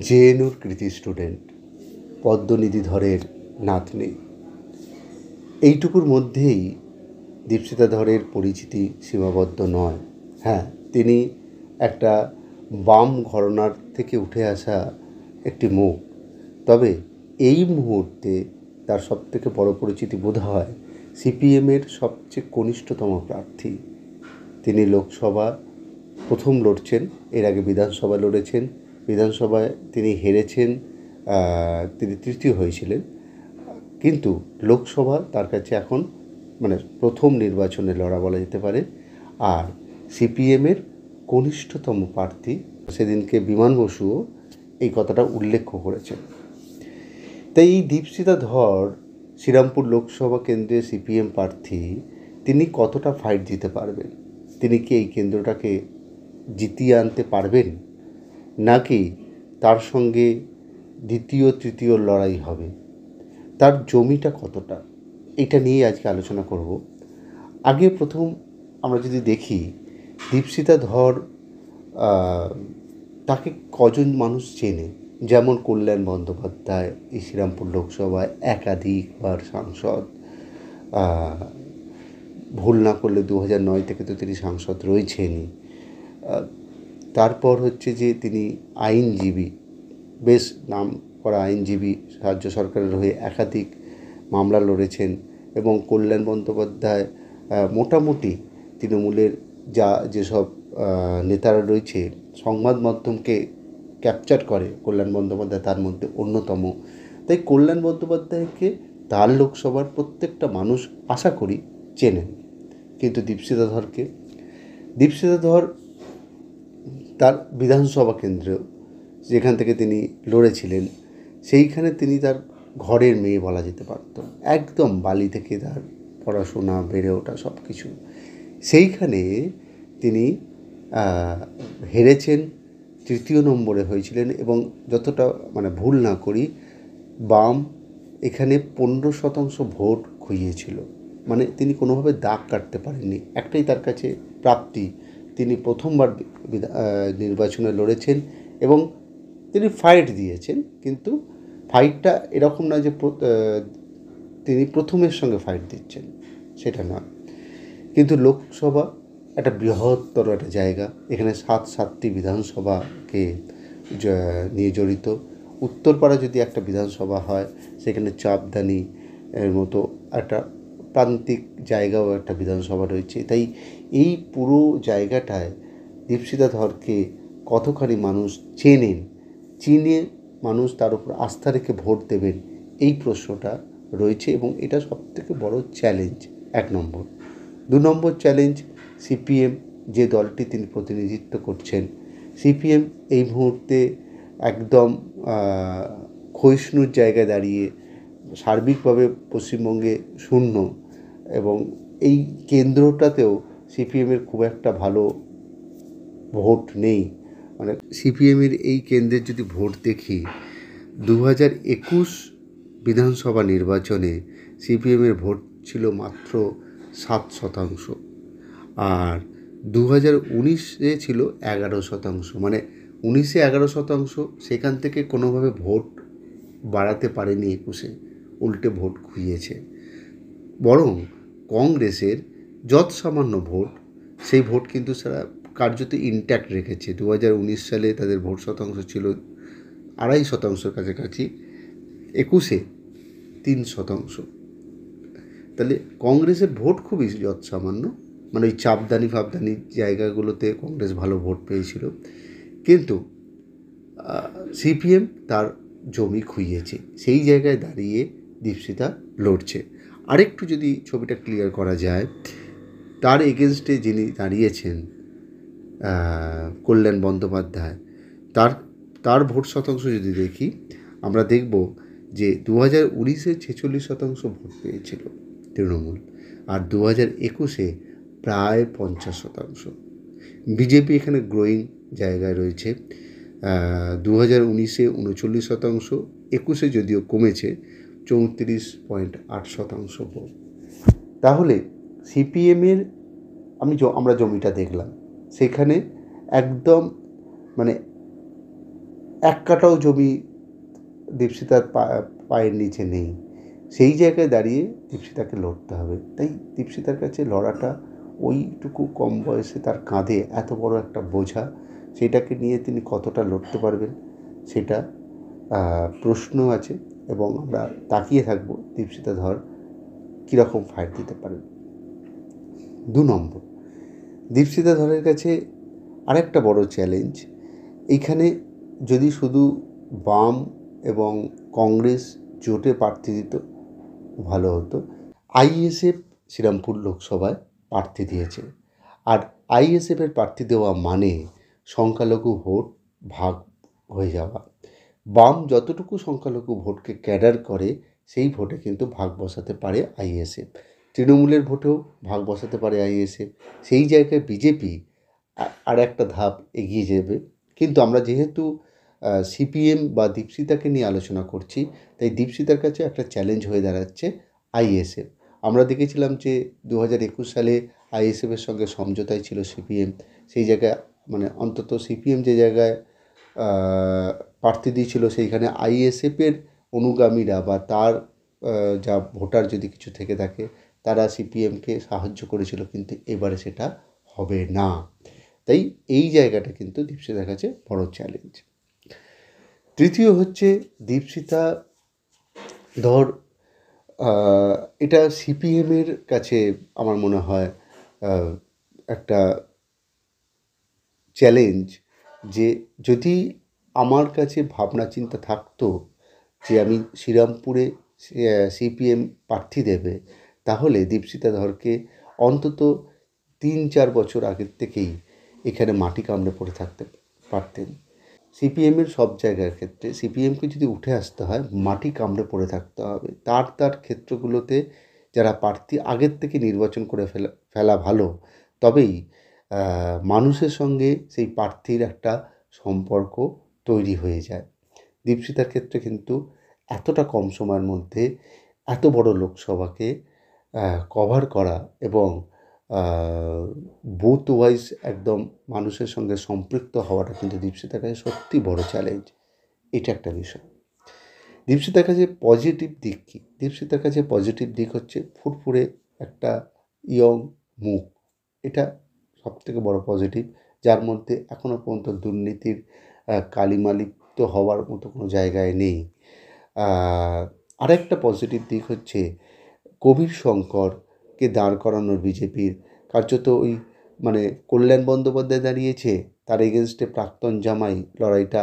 জেএনইউর কৃতি স্টুডেন্ট, পদ্মনিধি ধরের নাতনি। এইটুকুর মধ্যেই দীপশিতা ধরের পরিচিতি সীমাবদ্ধ নয়। হ্যাঁ, তিনি একটা বাম ঘরানার থেকে উঠে আসা একটি মুখ। তবে এই মুহূর্তে তার সবথেকে বড় পরিচিতি বোধ হয় সিপিএমের সবচেয়ে কনিষ্ঠতম প্রার্থী। তিনি লোকসভা প্রথম লড়ছেন, এর আগে বিধানসভা লড়েছেন। বিধানসভায় তিনি হেরেছেন, তিনি তৃতীয় হয়েছিলেন। কিন্তু লোকসভা তার কাছে এখন প্রথম নির্বাচনে লড়া বলা যেতে পারে। আর সিপিএমের কনিষ্ঠতম প্রার্থী, সেদিনকে বিমান বসুও এই কথাটা উল্লেখ করেছেন। তাই এই দীপশিতা ধর শ্রীরামপুর লোকসভা কেন্দ্রে সিপিএম প্রার্থী, তিনি কতটা ফাইট দিতে পারবেন? তিনি কি এই কেন্দ্রটাকে জিতিয়ে আনতে পারবেন, নাকি তার সঙ্গে দ্বিতীয় তৃতীয় লড়াই হবে? তার জমিটা কতটা, এটা নিয়ে আজকে আলোচনা করব। আগে প্রথম আমরা যদি দেখি দীপশিতা ধর তাকে কজন মানুষ চেনে। যেমন কল্যাণ বন্দ্যোপাধ্যায় এই শ্রীরামপুর লোকসভায় একাধিকবার সাংসদ, ভুল না করলে 2009 থেকে তো তিনি সাংসদ রয়েছেনই। তারপর হচ্ছে যে তিনি আইনজীবী, বেশ নাম করা আইনজীবী, রাজ্য সরকারের হয়ে একাধিক মামলা লড়েছেন। এবং কল্যাণ বন্দ্যোপাধ্যায় মোটামুটি তৃণমূলের যেসব নেতারা রয়েছে, সংবাদ মাধ্যমকে ক্যাপচার করে কল্যাণ বন্দ্যোপাধ্যায় তার মধ্যে অন্যতম। তাই কল্যাণ বন্দ্যোপাধ্যায়কে তার লোকসভার প্রত্যেকটা মানুষ আশা করি চেনেন। কিন্তু দীপশিতা ধর তার বিধানসভা কেন্দ্র যেখান থেকে তিনি লড়েছিলেন, সেইখানে তিনি তার ঘরের মেয়ে বলা যেতে পারত। একদম বালি থেকে তার পড়াশোনা, বেড়ে ওঠা সব কিছু। সেইখানে তিনি হেরেছেন, তৃতীয় নম্বরে হয়েছিলেন। এবং যতটা ভুল না করি, বাম এখানে 15% ভোট খুইয়েছিল। তিনি কোনোভাবে দাগ কাটতে পারেননি। একটাই তার কাছে প্রাপ্তি, তিনি প্রথমবার নির্বাচনে লড়েছেন এবং তিনি ফাইট দিয়েছেন। কিন্তু ফাইটটা এরকম নয় যে তিনি প্রথমের সঙ্গে ফাইট দিচ্ছেন, সেটা নয়। কিন্তু লোকসভা একটা বৃহত্তর একটা জায়গা, এখানে 7টি বিধানসভাকে নিয়ে জড়িত। উত্তরপাড়া যদি একটা বিধানসভা হয়, সেখানে চাপদানি এর মতো একটা প্রান্তিক জায়গাও একটা বিধানসভা রয়েছে। তাই এই পুরো জায়গাটায় দীপশিতা ধরকে কতখানি মানুষ চিনে মানুষ তার উপর আস্থা রেখে ভোট দেবেন, এই প্রশ্নটা রয়েছে। এবং এটা সবথেকে বড় চ্যালেঞ্জ, 1 নম্বর। 2 নম্বর চ্যালেঞ্জ, সিপিএম যে দলটি তিনি প্রতিনিধিত্ব করছেন, সিপিএম এই মুহূর্তে একদম ক্ষয়িষ্ণুর জায়গায় দাঁড়িয়ে সার্বিকভাবে পশ্চিমবঙ্গে শূন্য। এবং এই কেন্দ্রটাতেও সিপিএমের খুব একটা ভালো ভোট নেই। সিপিএমের এই কেন্দ্রের যদি ভোট দেখি, 2021 বিধানসভা নির্বাচনে সিপিএমের ভোট ছিল মাত্র 7%, আর 2019-এ ছিল 11%। 19-এ 11%, সেখান থেকে কোনোভাবে ভোট বাড়াতে পারেনি 21-এ, উল্টে ভোট খুইয়েছে। বরং কংগ্রেসের যৎ সামান্য ভোট, সেই ভোট কিন্তু সারা কার্যত ইনট্যাক্ট রেখেছে। 2019 সালে তাদের ভোট শতাংশ ছিল 2.5%-র কাছাকাছি, 21-এ 3%। তাহলে কংগ্রেসের ভোট খুবই যৎ সামান্য, ওই চাপদানি জায়গাগুলোতে কংগ্রেস ভালো ভোট পেয়েছিল। কিন্তু সিপিএম তার জমি খুইয়েছে, সেই জায়গায় দাঁড়িয়ে দীপশিতা লড়ছে। আরেকটু যদি ছবিটা ক্লিয়ার করা যায়, তার এগেনস্টে যিনি দাঁড়িয়েছেন কল্যাণ বন্দ্যোপাধ্যায়, তার ভোট শতাংশ যদি দেখি, আমরা দেখব যে 2019-এ 46% ভোট পেয়েছিল তৃণমূল, আর 2021-এ প্রায় 50%। বিজেপি এখানে গ্রোয়িং জায়গায় রয়েছে। 2019-এ 39%, 21-এ যদিও কমেছে 34.8% ভোট। তাহলে সিপিএমের আমরা জমিটা দেখলাম, সেখানে একদম এক কাটাও জমি দীপশিতার পায়ের নিচে নেই। সেই জায়গায় দাঁড়িয়ে দীপশিতাকে লড়তে হবে। তাই দীপশিতার কাছে লড়াটা, ওইটুকু কম বয়সে তার কাঁধে এত বড় একটা বোঝা, সেটাকে নিয়ে তিনি কতটা লড়তে পারবেন সেটা প্রশ্ন আছে। এবং আমরা তাকিয়ে থাকবো দীপশিতা ধর কীরকম ফাইট দিতে পারেন। 2 নম্বর, দীপশিতা ধরের কাছে আরেকটা বড় চ্যালেঞ্জ। এইখানে যদি শুধু বাম এবং কংগ্রেস জোটে প্রার্থী দিত ভালো হতো। আইএসএফ শ্রীরামপুর লোকসভায় প্রার্থী দিয়েছে, আর আইএসএফের প্রার্থী দেওয়া মানে সংখ্যালঘু ভোট ভাগ হয়ে যাওয়া। বাম যতটুকু সংখ্যালঘু ভোটকে ক্যাডার করে সেই ভোটে কিন্তু ভাগ বসাতে পারে আইএসএফ। তৃণমূলের ভোটেও ভাগ বসাতে পারে আইএসএফ। সেই জায়গায় বিজেপি আর একটা ধাপ এগিয়ে যাবে। কিন্তু আমরা যেহেতু সিপিএম বা দীপশিতাকে নিয়ে আলোচনা করছি, তাই দীপশিতার কাছে একটা চ্যালেঞ্জ হয়ে দাঁড়াচ্ছে আইএসএফ। আমরা দেখেছিলাম যে 2021 সালে আইএসএফের সঙ্গে সমঝোতায় ছিল সিপিএম। সেই জায়গায় মানে অন্তত সিপিএম যে জায়গায় প্রার্থী দিয়েছিল, সেইখানে আইএসএফের অনুগামীরা বা তার যা ভোটার যদি কিছু থেকে থাকে, তারা সিপিএমকে সাহায্য করেছিল, কিন্তু এবারে সেটা হবে না। তাই এই জায়গাটা কিন্তু দীপশিতার কাছে বড় চ্যালেঞ্জ। তৃতীয় হচ্ছে, দীপশিতা ধর এটা সিপিএমের কাছে আমার মনে হয় একটা চ্যালেঞ্জ, যে যদি আমার কাছে ভাবনা চিন্তা থাকতো যে আমি শ্রীরামপুরে সিপিএম প্রার্থী দেবে, তাহলে দীপশিতা ধরকে অন্তত 3-4 বছর আগের থেকেই এখানে মাটি কামড়ে পড়ে থাকতে পারতেন। সিপিএমের সব জায়গার ক্ষেত্রে সিপিএমকে যদি উঠে আসতে হয়, মাটি কামড়ে পড়ে থাকতে হবে। তার ক্ষেত্রগুলোতে যারা প্রার্থী আগের থেকে নির্বাচন করে ফেলা ভালো, তবেই মানুষের সঙ্গে সেই প্রার্থীর একটা সম্পর্ক তৈরি হয়ে যায়। দীপশিতার ক্ষেত্রে কিন্তু এতটা কম সময়ের মধ্যে এত বড় লোকসভাকে কভার করা এবং বুথ ওয়াইজ একদম মানুষের সঙ্গে সম্পৃক্ত হওয়াটা কিন্তু দীপশিতার কাছে সত্যি বড় চ্যালেঞ্জ। এটা একটা বিষয়। দীপশিতার কাছে পজিটিভ দিক কী? দীপশিতার কাছে পজিটিভ দিক হচ্ছে ফুরফুরে একটা ইয়ং মুখ। এটা সবথেকে বড় পজিটিভ, যার মধ্যে এখনও পর্যন্ত দুর্নীতির কালিমা লিপ্ত হওয়ার মতো কোনো জায়গায় নেই। আরেকটা পজিটিভ দিক হচ্ছে কবির শঙ্করকে দাঁড় করানোর বিজেপির কার্যত ওই মানে কল্যাণ বন্দ্যোপাধ্যায় দাঁড়িয়েছে, তার এগেনস্টে প্রাক্তন জামাই, লড়াইটা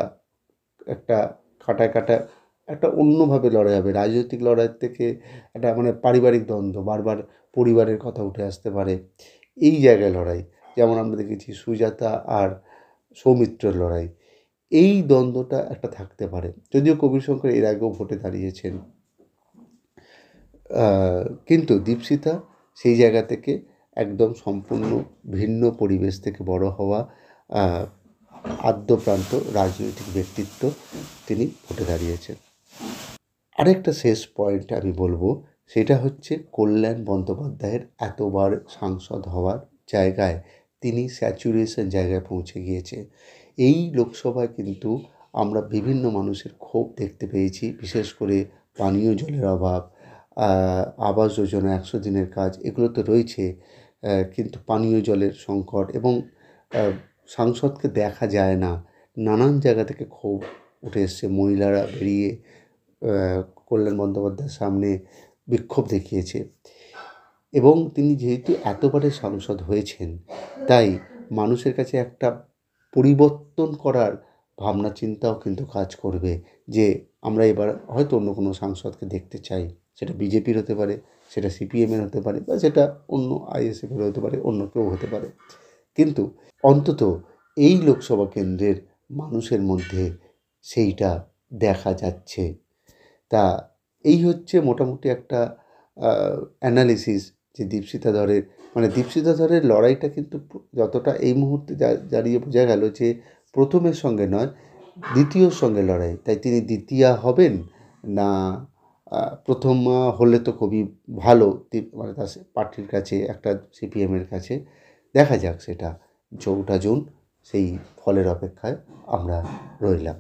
একটা কাটা একটা অন্যভাবে লড়াই হবে। রাজনৈতিক লড়াইয়ের থেকে একটা মানে পারিবারিক দ্বন্দ্ব, বারবার পরিবারের কথা উঠে আসতে পারে, এই জায়গায় লড়াই। যেমন আমরা দেখেছি সুজাতা আর সৌমিত্রের লড়াই, এই দ্বন্দ্বটা একটা থাকতে পারে। যদিও কবির শঙ্কর এর আগেও ভোটে দাঁড়িয়েছেন, কিন্তু দীপশিতা সেই জায়গা থেকে একদম সম্পূর্ণ ভিন্ন পরিবেশ থেকে বড় হওয়া আদ্যপ্রান্ত রাজনৈতিক ব্যক্তিত্ব, তিনি ভোটে দাঁড়িয়েছেন। আরেকটা শেষ পয়েন্ট আমি বলবো, সেটা হচ্ছে কল্যাণ বন্দ্যোপাধ্যায়ের এতবার সাংসদ হওয়ার জায়গায় তিনি স্যাচুরেশন জায়গায় পৌঁছে গিয়েছে। এই লোকসভায় কিন্তু আমরা বিভিন্ন মানুষের ক্ষোভ দেখতে পেয়েছি, বিশেষ করে পানীয় জলের অভাব, আবাস যোজনা, 100 দিনের কাজ, এগুলো তো রয়েছে, কিন্তু পানীয় জলের সংকট এবং সাংসদকে দেখা যায় না। নানান জায়গা থেকে ক্ষোভ উঠে এসছে। মহিলারা বেরিয়ে কল্যাণ বন্দ্যোপাধ্যায়ের সামনে বিক্ষোভ দেখিয়েছে। এবং তিনি যেহেতু এতবারের সাংসদ হয়েছেন, তাই মানুষের কাছে একটা পরিবর্তন করার ভাবনা চিন্তাও কিন্তু কাজ করবে, যে আমরা এবার হয়তো অন্য কোনো সাংসদকে দেখতে চাই। সেটা বিজেপির হতে পারে, সেটা সিপিএমের হতে পারে, বা সেটা অন্য আইএসএফের হতে পারে, অন্য কেউ হতে পারে। কিন্তু অন্তত এই লোকসভা কেন্দ্রের মানুষের মধ্যে সেইটা দেখা যাচ্ছে। তা এই হচ্ছে মোটামুটি একটা অ্যানালিসিস, যে দীপশিতা ধরের মানে দীপশিতা ধরের লড়াইটা কিন্তু যতটা এই মুহূর্তে দাঁড়িয়ে বোঝা গেল যে প্রথমের সঙ্গে নয়, দ্বিতীয়র সঙ্গে লড়াই। তাই তিনি দ্বিতীয়া হবেন না প্রথম হলে তো খুবই ভালো, মানে তার পার্টির কাছে, একটা সিপিএমের কাছে। দেখা যাক সেটা 4ঠা জুন, সেই ফলের অপেক্ষায় আমরা রইলাম।